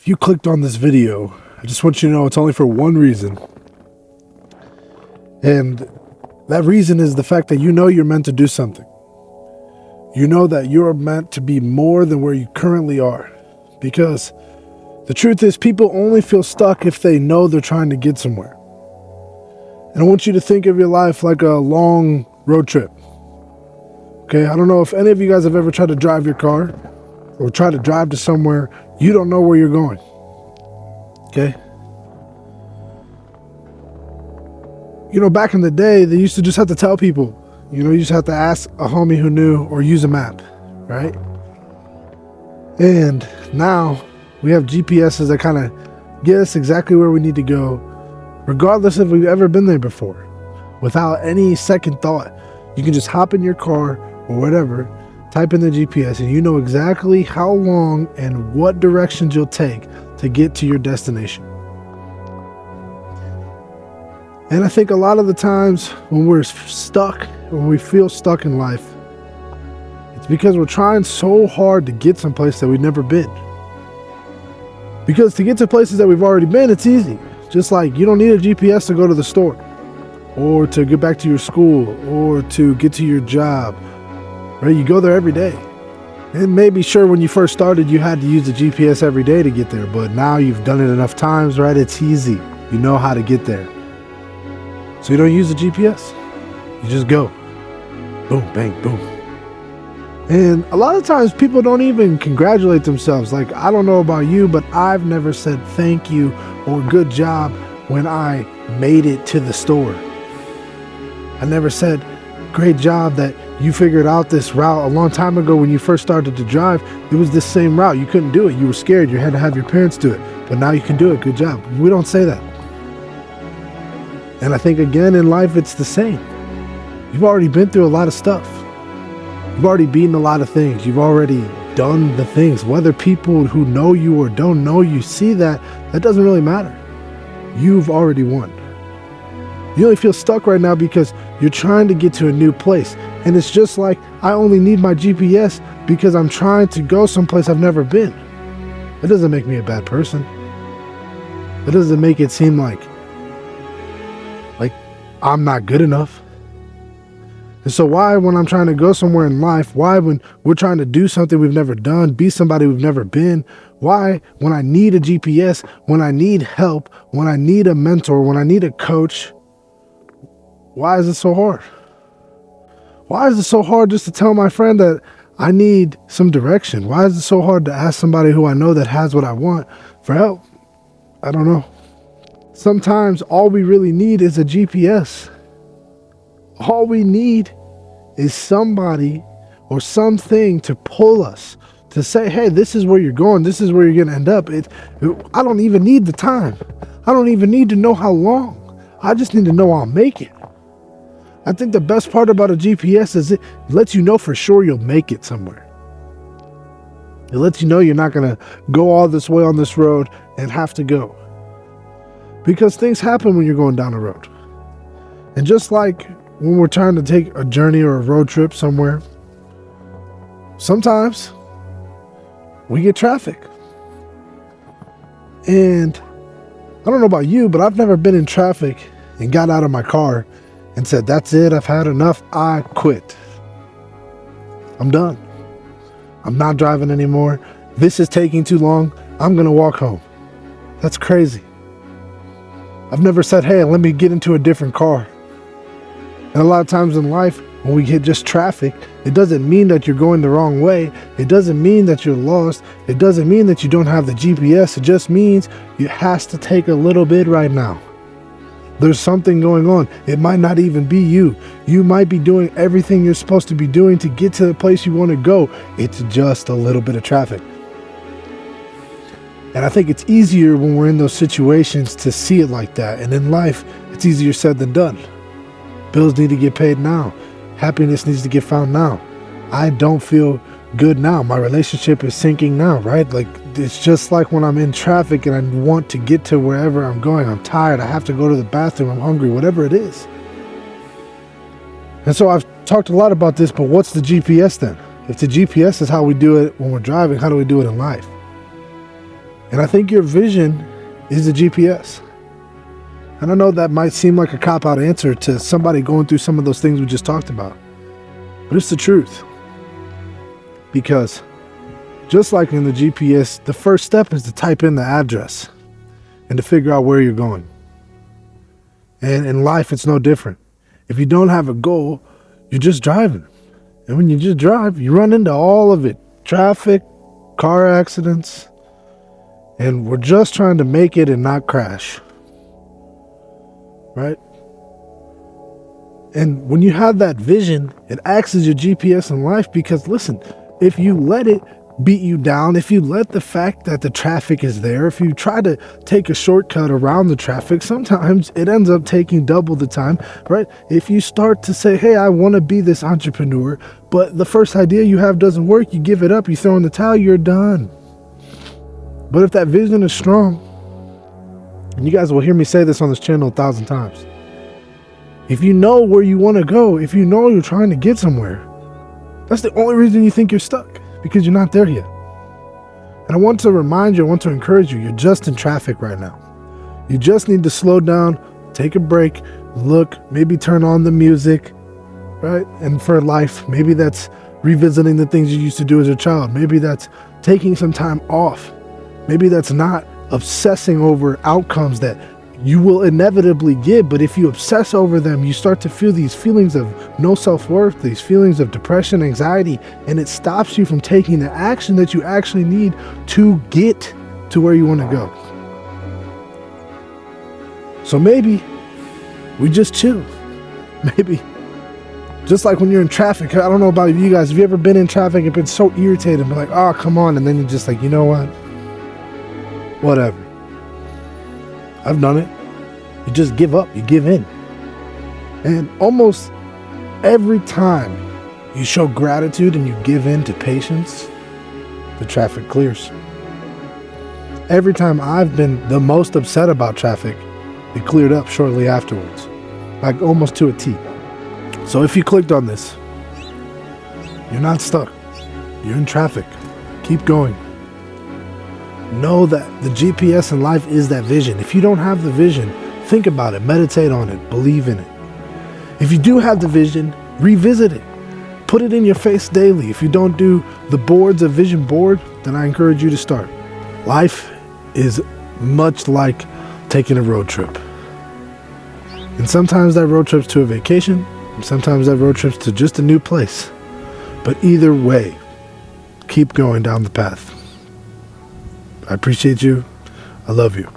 If you clicked on this video, I just want you to know it's only for one reason. And that reason is the fact that you know you're meant to do something. You know that you're meant to be more than where you currently are. Because the truth is, people only feel stuck if they know they're trying to get somewhere. And I want you to think of your life like a long road trip. Okay, I don't know if any of you guys have ever tried to drive your car or try to drive to somewhere you don't know where you're going. Okay? You know, back in the day, they used to just have to tell people. You know, you just have to ask a homie who knew or use a map, right? And now we have GPSs that kind of get us exactly where we need to go, regardless if we've ever been there before. Without any second thought, you can just hop in your car or whatever, type in the GPS, and you know exactly how long and what directions you'll take to get to your destination. And I think a lot of the times when we're stuck, when we feel stuck in life, it's because we're trying so hard to get someplace that we've never been. Because to get to places that we've already been, it's easy. Just like you don't need a GPS to go to the store, or to get back to your school, or to get to your job, right? You go there every day. And maybe sure, when you first started, you had to use the GPS every day to get there, but now you've done it enough times, right? It's easy. You know how to get there. So you don't use the GPS. You just go. Boom, bang, boom. And a lot of times people don't even congratulate themselves. Like, I don't know about you, but I've never said thank you or good job when I made it to the store. I never said, great job that you figured out this route. A long time ago when you first started to drive, it was this same route. You couldn't do it. You were scared. You had to have your parents do it. But now you can do it. Good job. We don't say that. And I think, again, in life, it's the same. You've already been through a lot of stuff. You've already beaten a lot of things. You've already done the things. Whether people who know you or don't know you see that, that doesn't really matter. You've already won. You only feel stuck right now because you're trying to get to a new place. And it's just like, I only need my GPS because I'm trying to go someplace I've never been. That doesn't make me a bad person. That doesn't make it seem like I'm not good enough. And so why, when I'm trying to go somewhere in life, why when we're trying to do something we've never done, be somebody we've never been, why when I need a GPS, when I need help, when I need a mentor, when I need a coach, why is it so hard? Why is it so hard just to tell my friend that I need some direction? Why is it so hard to ask somebody who I know that has what I want for help? I don't know. Sometimes all we really need is a GPS. All we need is somebody or something to pull us, to say, hey, this is where you're going. This is where you're going to end up. I don't even need the time. I don't even need to know how long. I just need to know I'll make it. I think the best part about a GPS is it lets you know for sure you'll make it somewhere. It lets you know you're not going to go all this way on this road and have to go. Because things happen when you're going down a road. And just like when we're trying to take a journey or a road trip somewhere, sometimes we get traffic. And I don't know about you, but I've never been in traffic and got out of my car and said, that's it, I've had enough, I quit. I'm done. I'm not driving anymore. This is taking too long. I'm going to walk home. That's crazy. I've never said, hey, let me get into a different car. And a lot of times in life, when we hit just traffic, it doesn't mean that you're going the wrong way. It doesn't mean that you're lost. It doesn't mean that you don't have the GPS. It just means it has to take a little bit right now. There's something going on. It might not even be you. You might be doing everything you're supposed to be doing to get to the place you want to go. It's just a little bit of traffic. And I think it's easier when we're in those situations to see it like that. And in life, it's easier said than done. Bills need to get paid now. Happiness needs to get found now. I don't feel good now. My relationship is sinking now, right? Like, it's just like when I'm in traffic and I want to get to wherever I'm going. I'm tired. I have to go to the bathroom. I'm hungry, whatever it is. And so I've talked a lot about this, but what's the GPS then? If the GPS is how we do it when we're driving, how do we do it in life? And I think your vision is the GPS. And I know that might seem like a cop-out answer to somebody going through some of those things we just talked about, but it's the truth. Because just like in the GPS, the first step is to type in the address and to figure out where you're going. And in life, it's no different. If you don't have a goal, you're just driving. And when you just drive, you run into all of it. Traffic, car accidents, and we're just trying to make it and not crash. Right? And when you have that vision, it acts as your GPS in life because, listen, if you let it beat you down, if you let the fact that the traffic is there, if you try to take a shortcut around the traffic, sometimes it ends up taking double the time, right? If you start to say, hey, I want to be this entrepreneur, but the first idea you have doesn't work, you give it up, you throw in the towel, you're done. But if that vision is strong, and you guys will hear me say this on this channel 1,000 times, if you know where you want to go, if you know you're trying to get somewhere, that's the only reason you think you're stuck, because you're not there yet. And I want to remind you, I want to encourage you, you're just in traffic right now. You just need to slow down, take a break, look, maybe turn on the music, right? And for life, maybe that's revisiting the things you used to do as a child. Maybe that's taking some time off. Maybe that's not obsessing over outcomes that you will inevitably get, but if you obsess over them, you start to feel these feelings of no self-worth, these feelings of depression, anxiety, and it stops you from taking the action that you actually need to get to where you want to go. So maybe we just chill. Maybe just like when you're in traffic, I don't know about you guys, have you ever been in traffic and been so irritated and be like, oh, come on, and then you're just like, you know what? Whatever. I've done it. You just give up, you give in. And almost every time you show gratitude and you give in to patience, the traffic clears. Every time I've been the most upset about traffic, it cleared up shortly afterwards, like almost to a T. So if you clicked on this, you're not stuck. You're in traffic. Keep going. Know that the GPS in life is that vision. If you don't have the vision, think about it, meditate on it, believe in it. If you do have the vision, revisit it. Put it in your face daily. If you don't do the boards, a vision board, then I encourage you to start. Life is much like taking a road trip. And sometimes that road trip's to a vacation, and sometimes that road trip's to just a new place. But either way, keep going down the path. I appreciate you. I love you.